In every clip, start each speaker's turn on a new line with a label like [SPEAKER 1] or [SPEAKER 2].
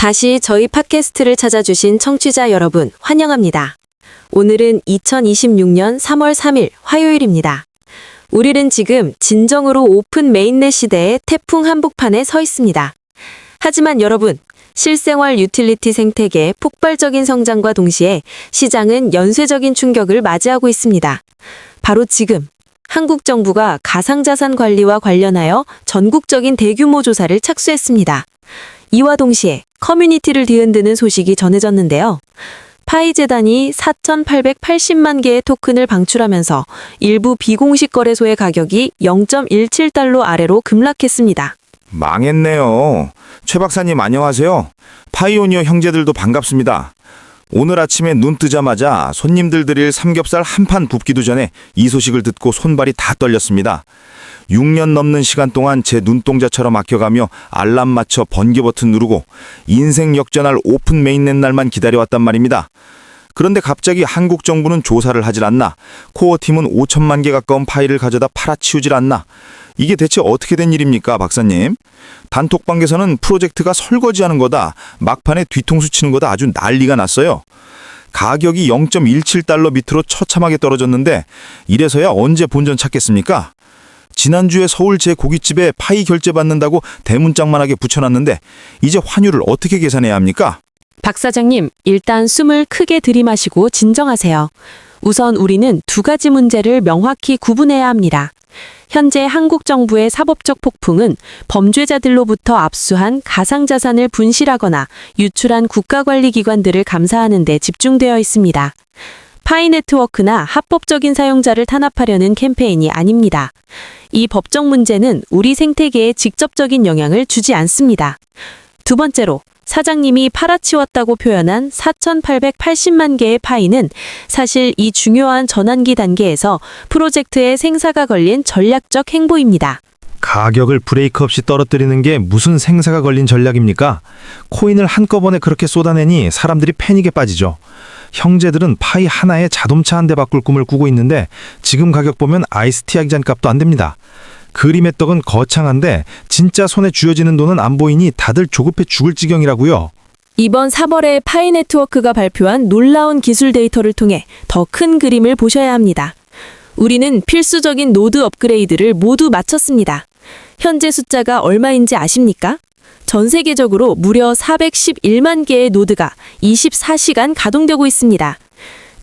[SPEAKER 1] 다시 저희 팟캐스트를 찾아주신 청취자 여러분 환영합니다. 오늘은 2026년 3월 3일 화요일입니다. 우리는 지금 진정으로 오픈 메인넷 시대의 태풍 한복판에 서 있습니다. 하지만 여러분, 실생활 유틸리티 생태계의 폭발적인 성장과 동시에 시장은 연쇄적인 충격을 맞이하고 있습니다. 바로 지금 한국 정부가 가상자산 관리와 관련하여 전국적인 대규모 조사를 착수했습니다. 이와 동시에 커뮤니티를 뒤흔드는 소식이 전해졌는데요. 파이 재단이 4,880만 개의 토큰을 방출하면서 일부 비공식 거래소의 가격이 0.17달러 아래로 급락했습니다.
[SPEAKER 2] 망했네요. 최 박사님 안녕하세요. 파이오니어 형제들도 반갑습니다. 오늘 아침에 눈 뜨자마자 손님들 드릴 삼겹살 한 판 굽기도 전에 이 소식을 듣고 손발이 다 떨렸습니다. 6년 넘는 시간 동안 제 눈동자처럼 아껴가며 알람 맞춰 번개 버튼 누르고 인생 역전할 오픈 메인넷 날만 기다려왔단 말입니다. 그런데 갑자기 한국 정부는 조사를 하질 않나, 코어팀은 5천만 개 가까운 파일을 가져다 팔아치우질 않나. 이게 대체 어떻게 된 일입니까, 박사님? 단톡방에서는 프로젝트가 설거지하는 거다, 막판에 뒤통수 치는 거다 아주 난리가 났어요. 가격이 0.17달러 밑으로 처참하게 떨어졌는데 이래서야 언제 본전 찾겠습니까? 지난주에 서울 제 고깃집에 파이 결제 받는다고 대문짝만하게 붙여놨는데 이제 환율을 어떻게 계산해야 합니까?
[SPEAKER 1] 박 사장님, 일단 숨을 크게 들이마시고 진정하세요. 우선 우리는 두 가지 문제를 명확히 구분해야 합니다. 현재 한국 정부의 사법적 폭풍은 범죄자들로부터 압수한 가상자산을 분실하거나 유출한 국가관리기관들을 감사하는 데 집중되어 있습니다. 파이 네트워크나 합법적인 사용자를 탄압하려는 캠페인이 아닙니다. 이 법적 문제는 우리 생태계에 직접적인 영향을 주지 않습니다. 두 번째로, 사장님이 팔아치웠다고 표현한 4,880만 개의 파이는 사실 이 중요한 전환기 단계에서 프로젝트의 생사가 걸린 전략적 행보입니다.
[SPEAKER 3] 가격을 브레이크 없이 떨어뜨리는 게 무슨 생사가 걸린 전략입니까? 코인을 한꺼번에 그렇게 쏟아내니 사람들이 패닉에 빠지죠. 형제들은 파이 하나에 자동차 한 대 바꿀 꿈을 꾸고 있는데 지금 가격 보면 아이스티 한 잔 값도 안 됩니다. 그림의 떡은 거창한데 진짜 손에 쥐어지는 돈은 안 보이니 다들 조급해 죽을 지경이라고요.
[SPEAKER 1] 이번 3월에 파이 네트워크가 발표한 놀라운 기술 데이터를 통해 더 큰 그림을 보셔야 합니다. 우리는 필수적인 노드 업그레이드를 모두 마쳤습니다. 현재 숫자가 얼마인지 아십니까? 전 세계적으로 무려 411만 개의 노드가 24시간 가동되고 있습니다.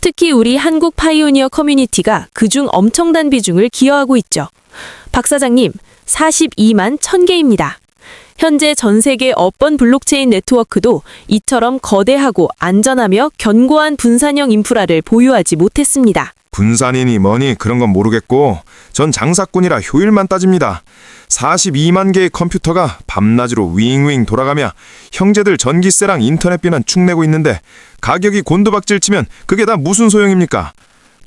[SPEAKER 1] 특히 우리 한국 파이오니어 커뮤니티가 그중 엄청난 비중을 기여하고 있죠. 박 사장님, 42만 1000개입니다. 현재 전 세계 어떤 블록체인 네트워크도 이처럼 거대하고 안전하며 견고한 분산형 인프라를 보유하지 못했습니다.
[SPEAKER 4] 분산이니 뭐니 그런 건 모르겠고 전 장사꾼이라 효율만 따집니다. 42만 개의 컴퓨터가 밤낮으로 윙윙 돌아가며 형제들 전기세랑 인터넷비만 축 내고 있는데 가격이 곤두박질 치면 그게 다 무슨 소용입니까?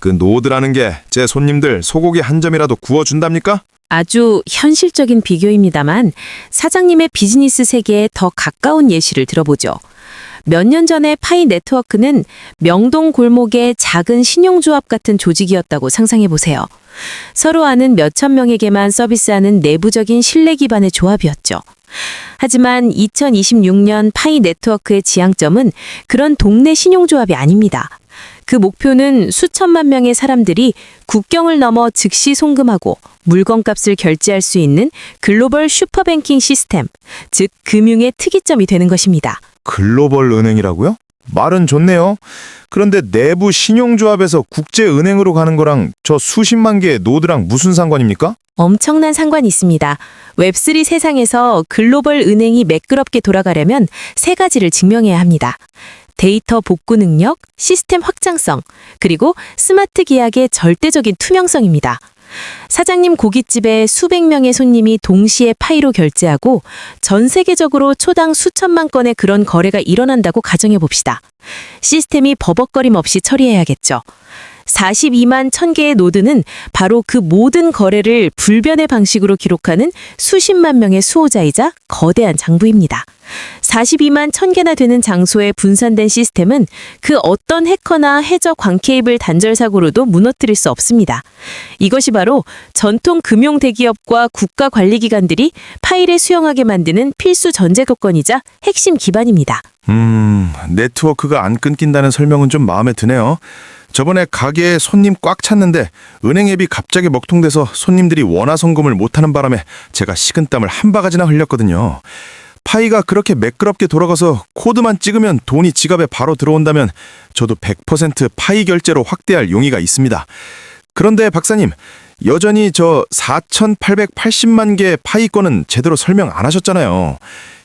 [SPEAKER 4] 그 노드라는 게 제 손님들 소고기 한 점이라도 구워준답니까?
[SPEAKER 1] 아주 현실적인 비교입니다만 사장님의 비즈니스 세계에 더 가까운 예시를 들어보죠. 몇 년 전에 파이 네트워크는 명동 골목의 작은 신용조합 같은 조직이었다고 상상해 보세요. 서로 아는 몇천 명에게만 서비스하는 내부적인 신뢰 기반의 조합이었죠. 하지만 2026년 파이 네트워크의 지향점은 그런 동네 신용조합이 아닙니다. 그 목표는 수천만 명의 사람들이 국경을 넘어 즉시 송금하고 물건값을 결제할 수 있는 글로벌 슈퍼뱅킹 시스템, 즉 금융의 특이점이 되는 것입니다.
[SPEAKER 4] 글로벌 은행이라고요? 말은 좋네요. 그런데 내부 신용조합에서 국제은행으로 가는 거랑 저 수십만 개의 노드랑 무슨 상관입니까?
[SPEAKER 1] 엄청난 상관이 있습니다. 웹3 세상에서 글로벌 은행이 매끄럽게 돌아가려면 세 가지를 증명해야 합니다. 데이터 복구 능력, 시스템 확장성, 그리고 스마트 계약의 절대적인 투명성입니다. 사장님 고깃집에 수백 명의 손님이 동시에 파이로 결제하고 전 세계적으로 초당 수천만 건의 그런 거래가 일어난다고 가정해 봅시다. 시스템이 버벅거림 없이 처리해야겠죠. 42만 1000개의 노드는 바로 그 모든 거래를 불변의 방식으로 기록하는 수십만 명의 수호자이자 거대한 장부입니다. 42만 1000개나 되는 장소에 분산된 시스템은 그 어떤 해커나 해저 광케이블 단절 사고로도 무너뜨릴 수 없습니다. 이것이 바로 전통 금융 대기업과 국가 관리기관들이 파일에 수용하게 만드는 필수 전제 조건이자 핵심 기반입니다.
[SPEAKER 4] 네트워크가 안 끊긴다는 설명은 좀 마음에 드네요. 저번에 가게에 손님 꽉 찼는데 은행 앱이 갑자기 먹통돼서 손님들이 원화 송금을 못하는 바람에 제가 식은땀을 한 바가지나 흘렸거든요. 파이가 그렇게 매끄럽게 돌아가서 코드만 찍으면 돈이 지갑에 바로 들어온다면 저도 100% 파이 결제로 확대할 용의가 있습니다. 그런데 박사님, 여전히 저 4,880만 개 파이 건은 제대로 설명 안 하셨잖아요.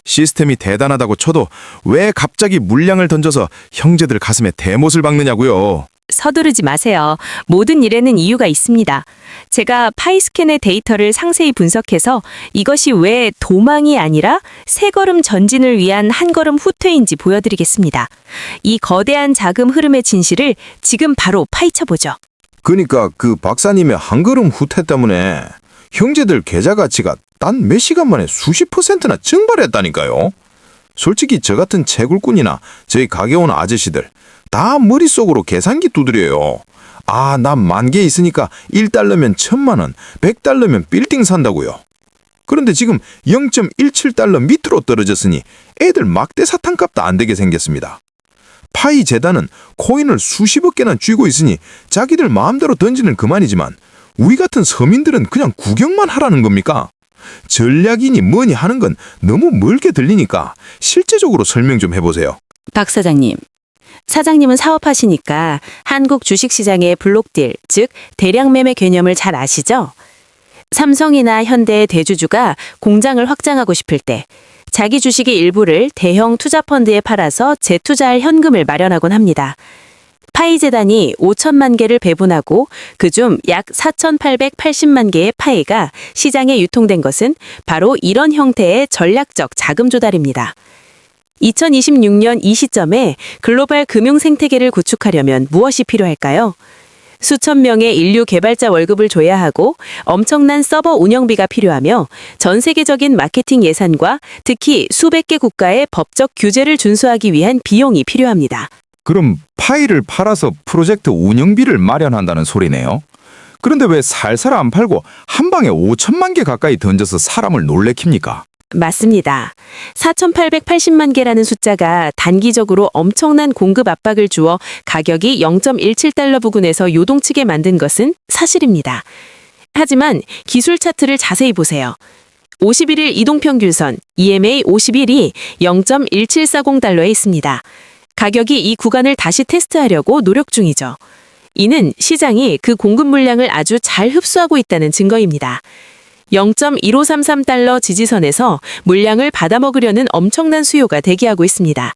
[SPEAKER 4] 시스템이 대단하다고 쳐도 왜 갑자기 물량을 던져서 형제들 가슴에 대못을 박느냐고요.
[SPEAKER 1] 서두르지 마세요. 모든 일에는 이유가 있습니다. 제가 파이스캔의 데이터를 상세히 분석해서 이것이 왜 도망이 아니라 세 걸음 전진을 위한 한 걸음 후퇴인지 보여드리겠습니다. 이 거대한 자금 흐름의 진실을 지금 바로 파헤쳐보죠.
[SPEAKER 5] 그러니까 그 박사님의 한 걸음 후퇴 때문에 형제들 계좌 가치가 단 몇 시간 만에 수십 %나 증발했다니까요. 솔직히 저 같은 채굴꾼이나 저희 가게 온 아저씨들 다 머릿속으로 계산기 두드려요. 아, 난 10,000개 있으니까 1달러면 1,000만 원, 100달러면 빌딩 산다고요. 그런데 지금 0.17달러 밑으로 떨어졌으니 애들 막대 사탕값도 안 되게 생겼습니다. 파이 재단은 코인을 수십억 개나 쥐고 있으니 자기들 마음대로 던지는 그만이지만 우리 같은 서민들은 그냥 구경만 하라는 겁니까? 전략이니 뭐니 하는 건 너무 멀게 들리니까 실제적으로 설명 좀 해보세요.
[SPEAKER 1] 박 사장님. 사장님은 사업하시니까 한국 주식시장의 블록딜, 즉 대량 매매 개념을 잘 아시죠? 삼성이나 현대의 대주주가 공장을 확장하고 싶을 때 자기 주식의 일부를 대형 투자펀드에 팔아서 재투자할 현금을 마련하곤 합니다. 파이 재단이 5천만 개를 배분하고 그중 약 4,880만 개의 파이가 시장에 유통된 것은 바로 이런 형태의 전략적 자금 조달입니다. 2026년 이 시점에 글로벌 금융 생태계를 구축하려면 무엇이 필요할까요? 수천 명의 인류 개발자 월급을 줘야 하고 엄청난 서버 운영비가 필요하며 전 세계적인 마케팅 예산과 특히 수백 개 국가의 법적 규제를 준수하기 위한 비용이 필요합니다.
[SPEAKER 5] 그럼 파이를 팔아서 프로젝트 운영비를 마련한다는 소리네요. 그런데 왜 살살 안 팔고 한 방에 5천만 개 가까이 던져서 사람을 놀래킵니까?
[SPEAKER 1] 맞습니다. 4,880만 개라는 숫자가 단기적으로 엄청난 공급 압박을 주어 가격이 0.17달러 부근에서 요동치게 만든 것은 사실입니다. 하지만 기술 차트를 자세히 보세요. 51일 이동평균선 EMA 51이 0.1740달러에 있습니다. 가격이 이 구간을 다시 테스트하려고 노력 중이죠. 이는 시장이 그 공급 물량을 아주 잘 흡수하고 있다는 증거입니다. 0.1533달러 지지선에서 물량을 받아먹으려는 엄청난 수요가 대기하고 있습니다.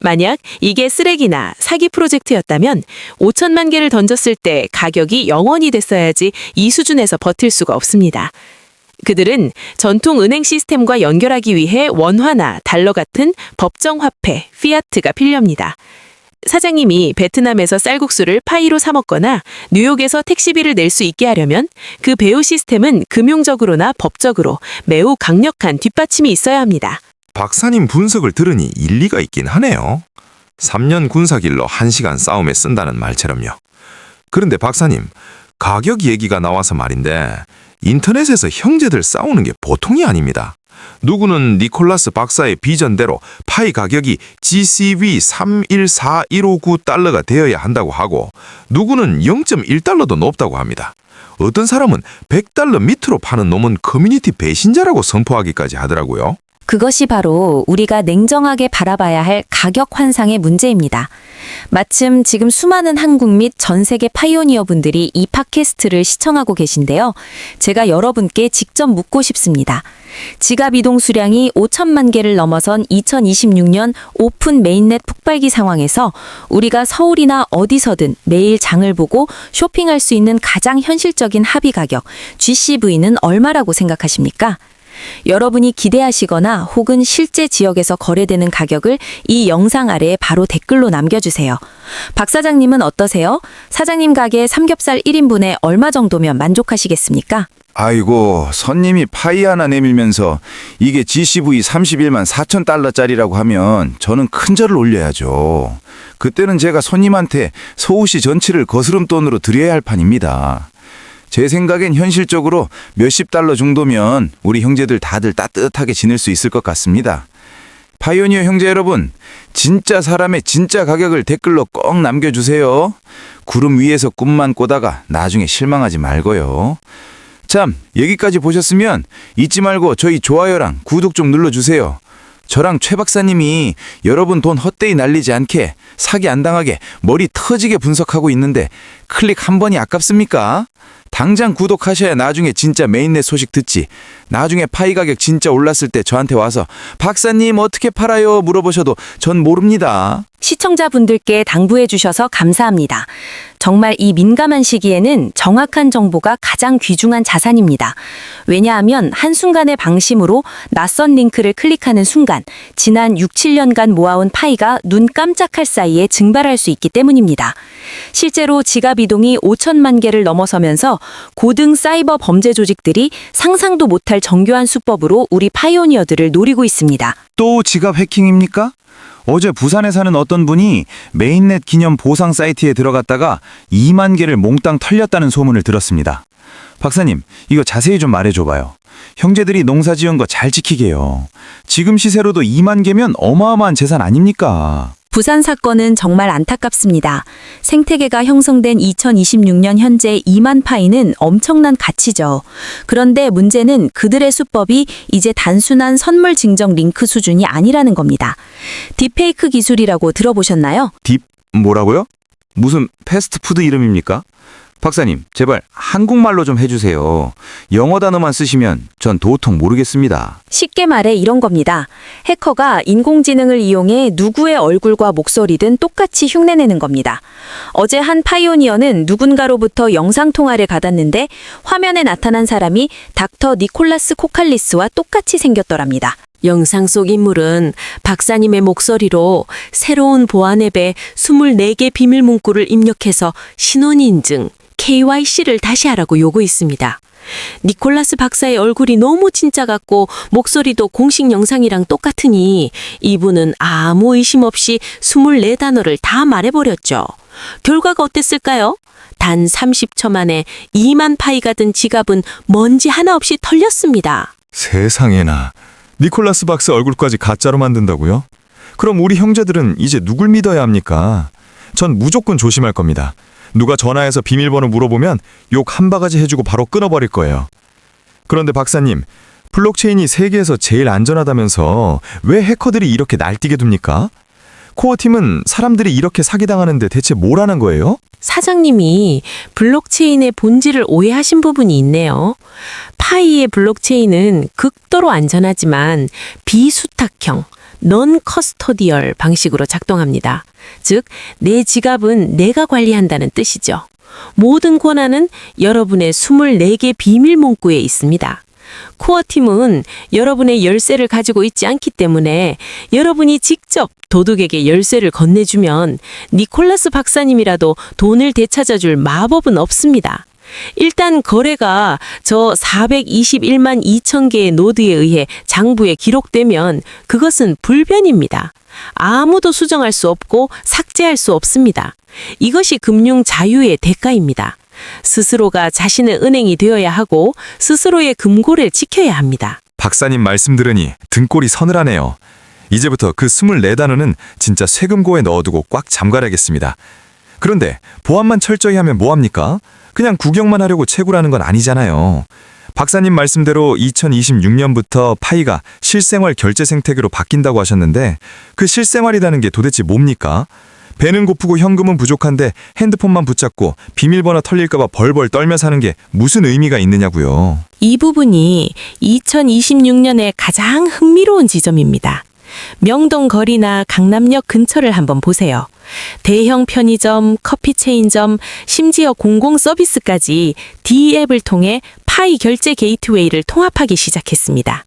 [SPEAKER 1] 만약 이게 쓰레기나 사기 프로젝트였다면 5천만 개를 던졌을 때 가격이 0원이 됐어야지 이 수준에서 버틸 수가 없습니다. 그들은 전통 은행 시스템과 연결하기 위해 원화나 달러 같은 법정 화폐, 피아트가 필요합니다. 사장님이 베트남에서 쌀국수를 파이로 사 먹거나 뉴욕에서 택시비를 낼 수 있게 하려면 그 배후 시스템은 금융적으로나 법적으로 매우 강력한 뒷받침이 있어야 합니다.
[SPEAKER 5] 박사님 분석을 들으니 일리가 있긴 하네요. 3년 군사길로 1시간 싸움에 쓴다는 말처럼요. 그런데 박사님, 가격 얘기가 나와서 말인데 인터넷에서 형제들 싸우는 게 보통이 아닙니다. 누구는 니콜라스 박사의 비전대로 파이 가격이 GCV 314159달러가 되어야 한다고 하고 누구는 0.1달러도 높다고 합니다. 어떤 사람은 100달러 밑으로 파는 놈은 커뮤니티 배신자라고 선포하기까지 하더라고요.
[SPEAKER 6] 그것이 바로 우리가 냉정하게 바라봐야 할 가격 환상의 문제입니다. 마침 지금 수많은 한국 및 전 세계 파이오니어 분들이 이 팟캐스트를 시청하고 계신데요. 제가 여러분께 직접 묻고 싶습니다. 지갑 이동 수량이 5천만 개를 넘어선 2026년 오픈 메인넷 폭발기 상황에서 우리가 서울이나 어디서든 매일 장을 보고 쇼핑할 수 있는 가장 현실적인 합의 가격, GCV는 얼마라고 생각하십니까? 여러분이 기대하시거나 혹은 실제 지역에서 거래되는 가격을 이 영상 아래에 바로 댓글로 남겨주세요. 박 사장님은 어떠세요? 사장님 가게 삼겹살 1인분에 얼마 정도면 만족하시겠습니까?
[SPEAKER 2] 아이고, 손님이 파이 하나 내밀면서 이게 GCV 31만 4천 달러짜리라고 하면 저는 큰 절을 올려야죠. 그때는 제가 손님한테 서울시 전체를 거스름돈으로 드려야 할 판입니다. 제 생각엔 현실적으로 몇십 달러 정도면 우리 형제들 다들 따뜻하게 지낼 수 있을 것 같습니다. 파이오니어 형제 여러분, 진짜 사람의 진짜 가격을 댓글로 꼭 남겨주세요. 구름 위에서 꿈만 꿔다가 나중에 실망하지 말고요. 참, 여기까지 보셨으면 잊지 말고 저희 좋아요랑 구독 좀 눌러주세요. 저랑 최 박사님이 여러분 돈 헛되이 날리지 않게, 사기 안 당하게 머리 터지게 분석하고 있는데 클릭 한 번이 아깝습니까? 당장 구독하셔야 나중에 진짜 메인넷 소식 듣지. 나중에 파이 가격 진짜 올랐을 때 저한테 와서 박사님 어떻게 팔아요? 물어보셔도 전 모릅니다.
[SPEAKER 6] 시청자분들께 당부해 주셔서 감사합니다. 정말 이 민감한 시기에는 정확한 정보가 가장 귀중한 자산입니다. 왜냐하면 한순간의 방심으로 낯선 링크를 클릭하는 순간 지난 6, 7년간 모아온 파이가 눈 깜짝할 사이에 증발할 수 있기 때문입니다. 실제로 지갑 이동이 5천만 개를 넘어서면서 고등 사이버 범죄 조직들이 상상도 못할 정교한 수법으로 우리 파이오니어들을 노리고 있습니다.
[SPEAKER 2] 또 지갑 해킹입니까? 어제 부산에 사는 어떤 분이 메인넷 기념 보상 사이트에 들어갔다가 2만 개를 몽땅 털렸다는 소문을 들었습니다. 박사님, 이거 자세히 좀 말해줘봐요. 형제들이 농사 지은 거 잘 지키게요. 지금 시세로도 2만 개면 어마어마한 재산 아닙니까?
[SPEAKER 6] 부산 사건은 정말 안타깝습니다. 생태계가 형성된 2026년 현재 2만 파이는 엄청난 가치죠. 그런데 문제는 그들의 수법이 이제 단순한 선물 증정 링크 수준이 아니라는 겁니다. 딥페이크 기술이라고 들어보셨나요?
[SPEAKER 2] 뭐라고요? 무슨 패스트푸드 이름입니까? 박사님, 제발 한국말로 좀 해주세요. 영어 단어만 쓰시면 전 도통 모르겠습니다.
[SPEAKER 6] 쉽게 말해 이런 겁니다. 해커가 인공지능을 이용해 누구의 얼굴과 목소리든 똑같이 흉내내는 겁니다. 어제 한 파이오니어는 누군가로부터 영상통화를 받았는데 화면에 나타난 사람이 닥터 니콜라스 코칼리스와 똑같이 생겼더랍니다.
[SPEAKER 1] 영상 속 인물은 박사님의 목소리로 새로운 보안 앱에 24개 비밀 문구를 입력해서 신원인증, KYC를 다시 하라고 요구했습니다. 니콜라스 박사의 얼굴이 너무 진짜 같고 목소리도 공식 영상이랑 똑같으니 이분은 아무 의심 없이 24단어를 다 말해버렸죠. 결과가 어땠을까요? 단 30초 만에 2만 파이가 든 지갑은 먼지 하나 없이 털렸습니다.
[SPEAKER 4] 세상에나. 니콜라스 박사 얼굴까지 가짜로 만든다고요? 그럼 우리 형제들은 이제 누굴 믿어야 합니까? 전 무조건 조심할 겁니다. 누가 전화해서 비밀번호 물어보면 욕 한 바가지 해주고 바로 끊어버릴 거예요. 그런데 박사님, 블록체인이 세계에서 제일 안전하다면서 왜 해커들이 이렇게 날뛰게 둡니까? 코어팀은 사람들이 이렇게 사기당하는데 대체 뭘 하는 거예요?
[SPEAKER 1] 사장님이 블록체인의 본질을 오해하신 부분이 있네요. 파이의 블록체인은 극도로 안전하지만 비수탁형, 넌 커스토디얼 방식으로 작동합니다. 즉, 내 지갑은 내가 관리한다는 뜻이죠. 모든 권한은 여러분의 24개 비밀 문구에 있습니다. 코어팀은 여러분의 열쇠를 가지고 있지 않기 때문에 여러분이 직접 도둑에게 열쇠를 건네주면 니콜라스 박사님이라도 돈을 되찾아줄 마법은 없습니다. 일단 거래가 저 421만 2천 개의 노드에 의해 장부에 기록되면 그것은 불변입니다. 아무도 수정할 수 없고 삭제할 수 없습니다. 이것이 금융 자유의 대가입니다. 스스로가 자신의 은행이 되어야 하고 스스로의 금고를 지켜야 합니다.
[SPEAKER 4] 박사님 말씀 들으니 등골이 서늘하네요. 이제부터 그 24단어는 진짜 세금고에 넣어두고 꽉 잠가야겠습니다. 그런데 보안만 철저히 하면 뭐합니까? 그냥 구경만 하려고 채굴하는 건 아니잖아요. 박사님 말씀대로 2026년부터 파이가 실생활 결제 생태계로 바뀐다고 하셨는데 그 실생활이라는 게 도대체 뭡니까? 배는 고프고 현금은 부족한데 핸드폰만 붙잡고 비밀번호 털릴까봐 벌벌 떨며 사는 게 무슨 의미가 있느냐고요.
[SPEAKER 1] 이 부분이 2026년의 가장 흥미로운 지점입니다. 명동 거리나 강남역 근처를 한번 보세요. 대형 편의점, 커피 체인점, 심지어 공공 서비스까지 D앱을 통해 파이 결제 게이트웨이를 통합하기 시작했습니다.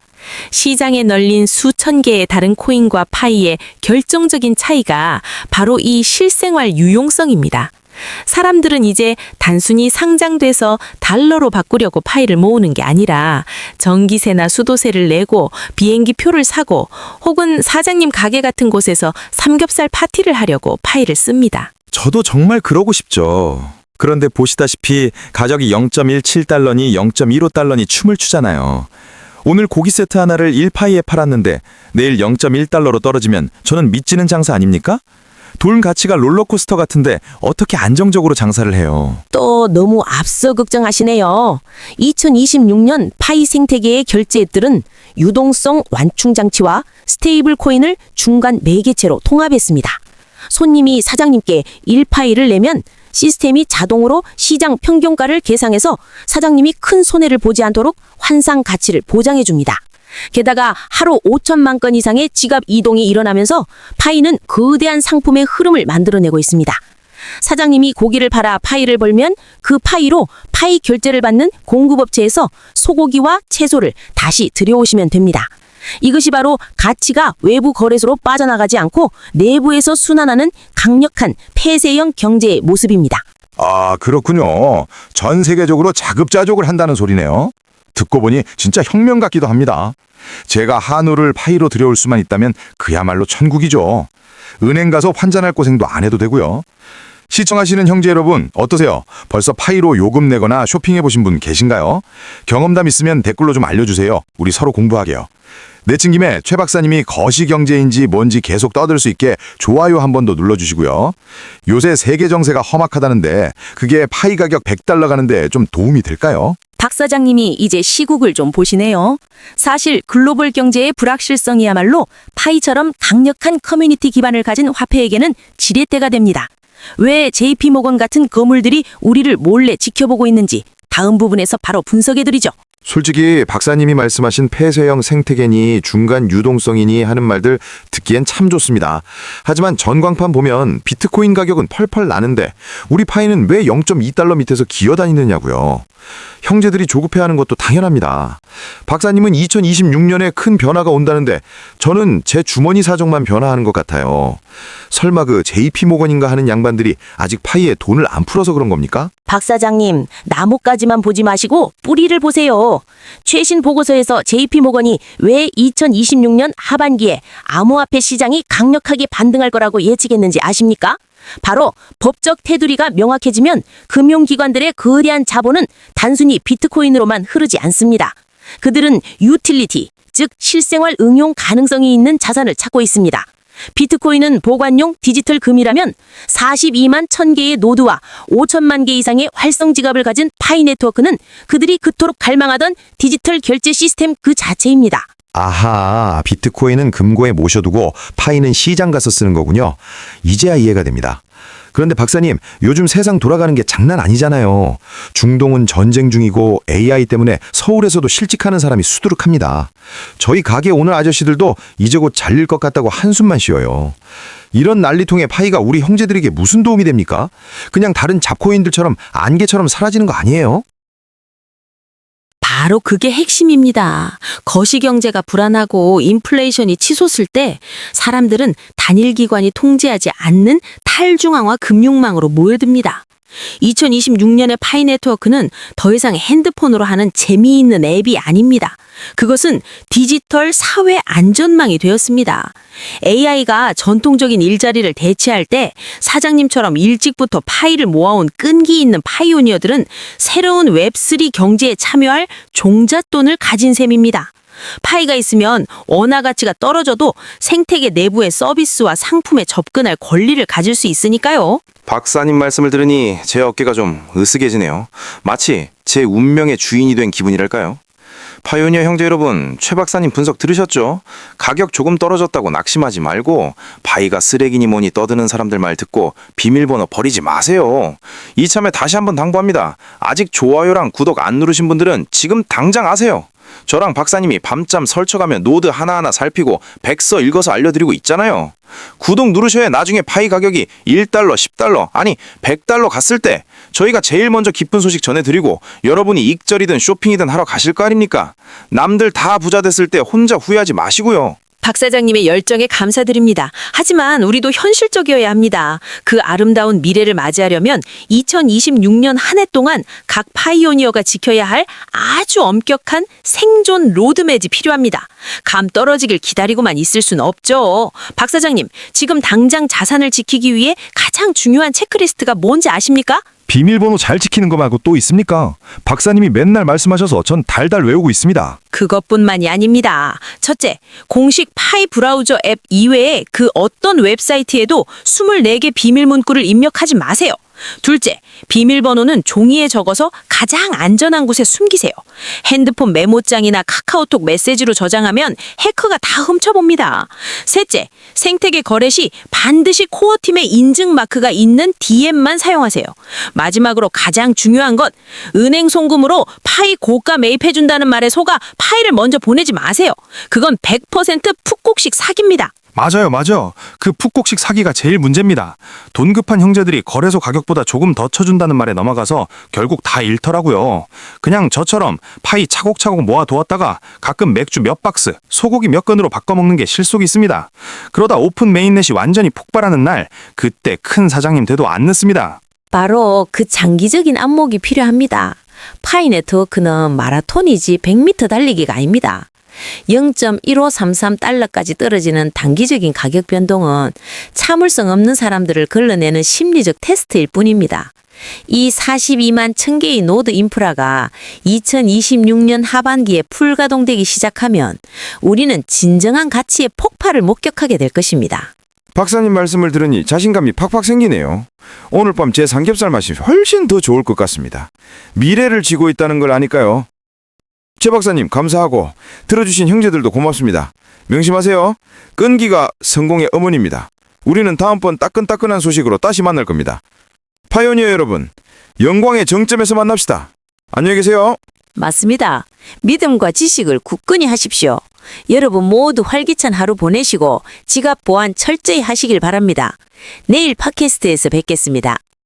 [SPEAKER 7] 시장에 널린 수천 개의 다른 코인과 파이의 결정적인 차이가 바로 이 실생활 유용성입니다. 사람들은 이제 단순히 상장돼서 달러로 바꾸려고 파이를 모으는 게 아니라 전기세나 수도세를 내고 비행기 표를 사고 혹은 사장님 가게 같은 곳에서 삼겹살 파티를 하려고 파이를 씁니다.
[SPEAKER 8] 저도 정말 그러고 싶죠. 그런데 보시다시피 가격이 0.17달러니 0.15달러니 춤을 추잖아요. 오늘 고기 세트 하나를 1파이에 팔았는데 내일 0.1달러로 떨어지면 저는 믿지는 장사 아닙니까? 돈 가치가 롤러코스터 같은데 어떻게 안정적으로 장사를 해요?
[SPEAKER 9] 또 너무 앞서 걱정하시네요. 2026년 파이 생태계의 결제액들은 유동성 완충 장치와 스테이블 코인을 중간 매개체로 통합했습니다. 손님이 사장님께 1파이를 내면 시스템이 자동으로 시장 평균가를 계상해서 사장님이 큰 손해를 보지 않도록 환상 가치를 보장해 줍니다. 게다가 하루 5천만 건 이상의 지갑 이동이 일어나면서 파이는 거대한 상품의 흐름을 만들어내고 있습니다. 사장님이 고기를 팔아 파이를 벌면 그 파이로 파이 결제를 받는 공급업체에서 소고기와 채소를 다시 들여오시면 됩니다. 이것이 바로 가치가 외부 거래소로 빠져나가지 않고 내부에서 순환하는 강력한 폐쇄형 경제의 모습입니다.
[SPEAKER 5] 아, 그렇군요. 전 세계적으로 자급자족을 한다는 소리네요. 듣고 보니 진짜 혁명 같기도 합니다. 제가 한우를 파이로 들여올 수만 있다면 그야말로 천국이죠. 은행 가서 환전할 고생도 안 해도 되고요. 시청하시는 형제 여러분 어떠세요? 벌써 파이로 요금 내거나 쇼핑해 보신 분 계신가요? 경험담 있으면 댓글로 좀 알려주세요. 우리 서로 공부하게요. 내친 김에 최 박사님이 거시경제인지 뭔지 계속 떠들 수 있게 좋아요 한 번 더 눌러주시고요. 요새 세계 정세가 험악하다는데 그게 파이 가격 100달러 가는데 좀 도움이 될까요?
[SPEAKER 6] 박 사장님이 이제 시국을 좀 보시네요. 사실 글로벌 경제의 불확실성이야말로 파이처럼 강력한 커뮤니티 기반을 가진 화폐에게는 지렛대가 됩니다. 왜 JP모건 같은 거물들이 우리를 몰래 지켜보고 있는지 다음 부분에서 바로 분석해드리죠.
[SPEAKER 2] 솔직히 박사님이 말씀하신 폐쇄형 생태계니 중간 유동성이니 하는 말들 듣기엔 참 좋습니다. 하지만 전광판 보면 비트코인 가격은 펄펄 나는데 우리 파이는 왜 0.2달러 밑에서 기어다니느냐고요. 형제들이 조급해하는 것도 당연합니다. 박사님은 2026년에 큰 변화가 온다는데 저는 제 주머니 사정만 변화하는 것 같아요. 설마 그 JP모건인가 하는 양반들이 아직 파이에 돈을 안 풀어서 그런 겁니까?
[SPEAKER 9] 박 사장님, 나뭇가지만 보지 마시고 뿌리를 보세요. 최신 보고서에서 JP모건이 왜 2026년 하반기에 암호화폐 시장이 강력하게 반등할 거라고 예측했는지 아십니까? 바로 법적 테두리가 명확해지면 금융기관들의 거대한 자본은 단순히 비트코인으로만 흐르지 않습니다. 그들은 유틸리티, 즉 실생활 응용 가능성이 있는 자산을 찾고 있습니다. 비트코인은 보관용 디지털 금이라면 42만 1000개의 노드와 5천만 개 이상의 활성 지갑을 가진 파이 네트워크는 그들이 그토록 갈망하던 디지털 결제 시스템 그 자체입니다.
[SPEAKER 2] 아하, 비트코인은 금고에 모셔두고 파이는 시장 가서 쓰는 거군요. 이제야 이해가 됩니다. 그런데 박사님, 요즘 세상 돌아가는 게 장난 아니잖아요. 중동은 전쟁 중이고 AI 때문에 서울에서도 실직하는 사람이 수두룩합니다. 저희 가게 오는 아저씨들도 이제 곧 잘릴 것 같다고 한숨만 쉬어요. 이런 난리통에 파이가 우리 형제들에게 무슨 도움이 됩니까? 그냥 다른 잡코인들처럼 안개처럼 사라지는 거 아니에요?
[SPEAKER 7] 바로 그게 핵심입니다. 거시경제가 불안하고 인플레이션이 치솟을 때 사람들은 단일 기관이 통제하지 않는 탈중앙화 금융망으로 모여듭니다. 2026년의 파이 네트워크는 더 이상 핸드폰으로 하는 재미있는 앱이 아닙니다. 그것은 디지털 사회 안전망이 되었습니다. AI가 전통적인 일자리를 대체할 때 사장님처럼 일찍부터 파이를 모아온 끈기 있는 파이오니어들은 새로운 웹3 경제에 참여할 종잣돈을 가진 셈입니다. 파이가 있으면 원화 가치가 떨어져도 생태계 내부의 서비스와 상품에 접근할 권리를 가질 수 있으니까요.
[SPEAKER 10] 박사님 말씀을 들으니 제 어깨가 좀 으스개지네요. 마치 제 운명의 주인이 된 기분이랄까요? 파이오니어 형제 여러분, 최 박사님 분석 들으셨죠? 가격 조금 떨어졌다고 낙심하지 말고 파이가 쓰레기니 뭐니 떠드는 사람들 말 듣고 비밀번호 버리지 마세요. 이참에 다시 한번 당부합니다. 아직 좋아요랑 구독 안 누르신 분들은 지금 당장 하세요. 저랑 박사님이 밤잠 설쳐가며 노드 하나하나 살피고 백서 읽어서 알려드리고 있잖아요. 구독 누르셔야 나중에 파이 가격이 1달러, 10달러, 아니 100달러 갔을 때 저희가 제일 먼저 기쁜 소식 전해드리고 여러분이 익절이든 쇼핑이든 하러 가실 거 아닙니까? 남들 다 부자 됐을 때 혼자 후회하지 마시고요.
[SPEAKER 7] 박 사장님의 열정에 감사드립니다. 하지만 우리도 현실적이어야 합니다. 그 아름다운 미래를 맞이하려면 2026년 한 해 동안 각 파이오니어가 지켜야 할 아주 엄격한 생존 로드맵이 필요합니다. 감 떨어지길 기다리고만 있을 순 없죠. 박 사장님, 지금 당장 자산을 지키기 위해 가장 중요한 체크리스트가 뭔지 아십니까?
[SPEAKER 3] 비밀번호 잘 지키는 거 말고 또 있습니까? 박사님이 맨날 말씀하셔서 전 달달 외우고 있습니다.
[SPEAKER 7] 그것뿐만이 아닙니다. 첫째, 공식 파이 브라우저 앱 이외에 그 어떤 웹사이트에도 24개 비밀 문구를 입력하지 마세요. 둘째, 비밀번호는 종이에 적어서 가장 안전한 곳에 숨기세요. 핸드폰 메모장이나 카카오톡 메시지로 저장하면 해커가 다 훔쳐봅니다. 셋째, 생태계 거래 시 반드시 코어팀의 인증 마크가 있는 DM만 사용하세요. 마지막으로 가장 중요한 건 은행 송금으로 파이 고가 매입해준다는 말에 속아 파이를 먼저 보내지 마세요. 그건 100% 푹곡식 사기입니다.
[SPEAKER 3] 맞아요. 그 푹곡식 사기가 제일 문제입니다. 돈 급한 형제들이 거래소 가격보다 조금 더 쳐준다는 말에 넘어가서 결국 다 잃더라고요. 그냥 저처럼 파이 차곡차곡 모아두었다가 가끔 맥주 몇 박스, 소고기 몇 건으로 바꿔먹는 게 실속이 있습니다. 그러다 오픈 메인넷이 완전히 폭발하는 날, 그때 큰 사장님 돼도 안 늦습니다.
[SPEAKER 9] 바로 그 장기적인 안목이 필요합니다. 파이 네트워크는 마라톤이지 100m 달리기가 아닙니다. 0.1533달러까지 떨어지는 단기적인 가격 변동은 참을성 없는 사람들을 걸러내는 심리적 테스트일 뿐입니다. 이 42만 1000개의 노드 인프라가 2026년 하반기에 풀가동되기 시작하면 우리는 진정한 가치의 폭발을 목격하게 될 것입니다.
[SPEAKER 2] 박사님 말씀을 들으니 자신감이 팍팍 생기네요. 오늘 밤 제 삼겹살 맛이 훨씬 더 좋을 것 같습니다. 미래를 지고 있다는 걸 아니까요. 최 박사님 감사하고 들어주신 형제들도 고맙습니다. 명심하세요. 끈기가 성공의 어머니입니다. 우리는 다음번 따끈따끈한 소식으로 다시 만날 겁니다. 파이오니어 여러분, 영광의 정점에서 만납시다. 안녕히 계세요.
[SPEAKER 9] 맞습니다. 믿음과 지식을 굳건히 하십시오. 여러분 모두 활기찬 하루 보내시고 지갑 보안 철저히 하시길 바랍니다. 내일 팟캐스트에서 뵙겠습니다.